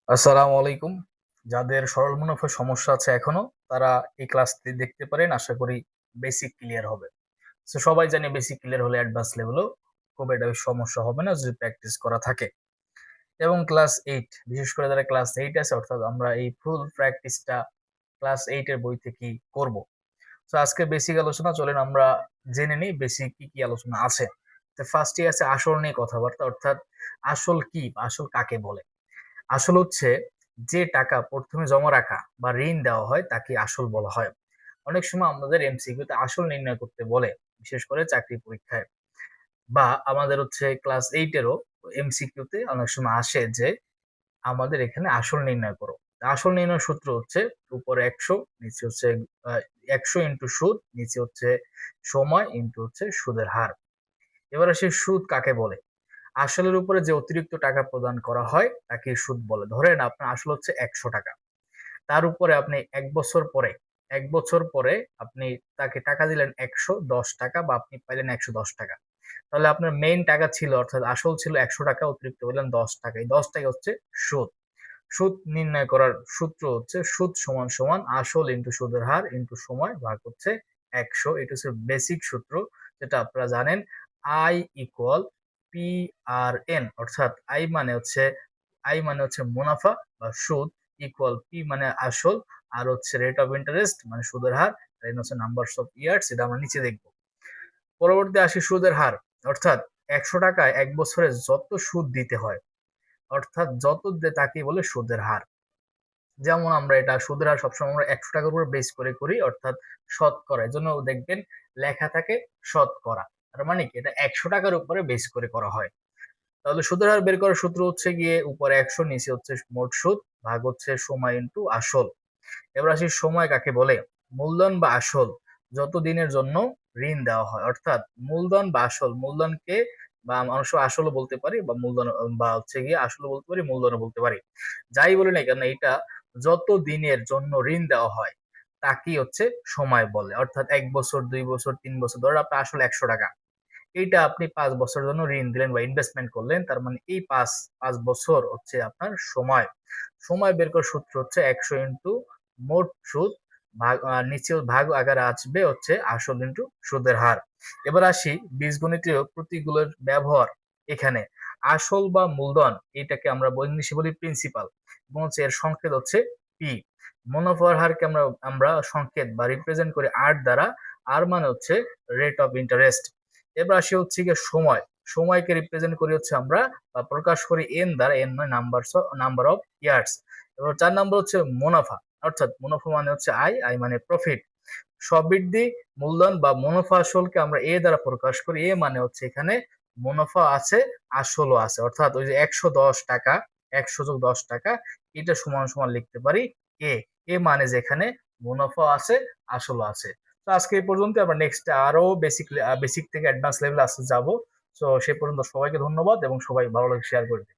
আসসালামু আলাইকুম। যাদের সরল মুনাফার সমস্যা আছে এখনো, তারা এই ক্লাসটি দেখতে পারেন। আশা করি বেসিক ক্লিয়ার হবে। সো সবাই জানে বেসিক ক্লিয়ার হলে অ্যাডভান্স লেভেলও খুব একটা বেশি সমস্যা হবে না যদি প্র্যাকটিস করা থাকে। এবং ক্লাস 8 বিশেষ করে যারা ক্লাস 8 আছে, অর্থাৎ আমরা এই ফুল প্র্যাকটিসটা ক্লাস 8 এর বই থেকেই করব। সো আজকে বেসিক আলোচনা, চলেন আমরা জেনে নিই বেসিক কি আলোচনা আছে। তো ফার্স্টে আছে আসল নিয়ে কথাবার্তা, অর্থাৎ আসল কি, আসল কাকে বলে। আসল হচ্ছে যে টাকা প্রথমে জমা রাখা বা ঋণ দেওয়া হয় তাকে আসল বলা হয়। অনেক সময় আমাদের এমসিকিউতে আসল নির্ণয় করতে বলে, বিশেষ করে চাকরি পরীক্ষায়, বা আমাদের হচ্ছে ক্লাস 8 এরও এমসিকিউতে অনেক সময় আসে যে আমাদের এখানে আসল নির্ণয় করো। আসল নির্ণয় সূত্র হচ্ছে উপরে 100, নিচে হচ্ছে 100 ইন্টু সুদ, নিচে হচ্ছে সময় ইন্টু হচ্ছে সুদের হার। এবার আসে সুদ কাকে বলে। আসলের উপরে যে অতিরিক্ত টাকা প্রদান করা হয় তাকে সুদ বলে। ধরেন আপনার আসল হচ্ছে 100 টাকা, তার উপরে আপনি 1 বছর পরে আপনি তাকে টাকা দিলেন 110 টাকা, বা আপনি পাইলেন 110 টাকা। তাহলে আপনার মেইন টাকা ছিল, অর্থাৎ আসল ছিল 100 টাকা, অতিরিক্ত পেলেন 10 টাকা। এই 10 টাকা হচ্ছে সুদ। সুদ নির্ণয় করার সূত্র হচ্ছে সুদ সমান সমান আসল ইন্টু সুদের হার ইন্টু সময় ভাগ হচ্ছে 100। এটা হচ্ছে বেসিক সূত্র, যেটা আপনারা জানেন। I equal P R N, অর্থাৎ আই মানে হচ্ছে মুনাফা বা সুদ, ইকুয়াল পি মানে আসল, আর হচ্ছে রেট অফ ইন্টারেস্ট মানে সুদের হার, আর এন হচ্ছে নাম্বারস অফ ইয়ার্স। এটা আমরা নিচে দেখবো। পরবর্তী আসি সুদের হার, অর্থাৎ 100 টাকায় 1 বছরে যত সুদ দিতে হয়, অর্থাৎ যত দেয় তাকে বলে সুদের হার। যেমন আমরা এটা সুদের হার সবসময় আমরা 100 টাকার উপর বেস করে করি, অর্থাৎ শতকরা। এই জন্য দেখবেন লেখা থাকে শতকরা। তার মানে কি, এটা 100 টাকার উপরে বেস করে করা হয়। তাহলে সুদের হার বের করার সূত্র হচ্ছে গিয়ে উপরে 100, নিচে হচ্ছে মোট সুদ, ভাগ হচ্ছে সময় ইন্টু আসল। এবার আসি সময় কাকে বলে। মূলধন বা আসল যত দিনের জন্য ঋণ দেওয়া হয়, অর্থাৎ মূলধন বা আসল, মূলধনকে বা মানুষ আসলও বলতে পারি, বা মূলধন বা হচ্ছে গিয়ে আসলও বলতে পারি, মূলধনও বলতে পারি। যাই বলি না কেন, এটা যত দিনের জন্য ঋণ দেওয়া হয় তাকেই হচ্ছে সময় বলে। অর্থাৎ 1 বছর, 2 বছর, 3 বছর, ধরো আপনার আসলে 100 টাকা, এইটা আপনি 5 বছরের জন্য ঋণ দিলেন বা ইনভেস্টমেন্ট করলেন, তার মানে এই পাঁচ পাঁচ বছর হচ্ছে আপনার সময়। সময় বের করার সূত্র হচ্ছে 100 ইন্টু মোট সুদ, ভাগ নিচে ভাগ আকারে আসবে হচ্ছে আসল ইন্টু সুদের হার। এবার আসি বীজগণিতীয় প্রতীকগুলোর ব্যবহার। এখানে আসল বা মূলধন, এটাকে আমরা ইংলিশে বলি প্রিন্সিপাল, এবং হচ্ছে এর সংকেত হচ্ছে পি। মুনাফার হারকে আমরা আমরা সংকেত বা রিপ্রেজেন্ট করি আর দ্বারা। আর মানে হচ্ছে রেট অফ ইন্টারেস্ট। এবার আসি হচ্ছে গিয়ে সময়। সময়কে রিপ্রেজেন্ট করি হচ্ছে আমরা বা প্রকাশ করি এন দ্বারা, এন মানে নাম্বার অফ ইয়ার্স। এবার 4 নম্বর হচ্ছে মুনাফা, অর্থাৎ মুনাফা মানে হচ্ছে আয়, আয় মানে প্রফিট। সবৃদ্ধি মূলধন বা মুনাফা আসলকে আমরা এ দ্বারা প্রকাশ করি। এ মানে হচ্ছে এখানে মুনাফা আছে, আসলও আছে, অর্থাৎ ওই যে 110 টাকা, 100 যোগ 10 টাকা, এটা সমান সমান লিখতে পারি এ। এ মানে যেখানে মুনাফা আছে, আসলও আছে। তো আজকে এই পর্যন্ত। আমরা নেক্সট আরো বেসিক থেকে অ্যাডভান্স লেভেল আসতে যাব। তো সে পর্যন্ত সবাইকে ধন্যবাদ, এবং সবাই ভালো লাগে শেয়ার করবে।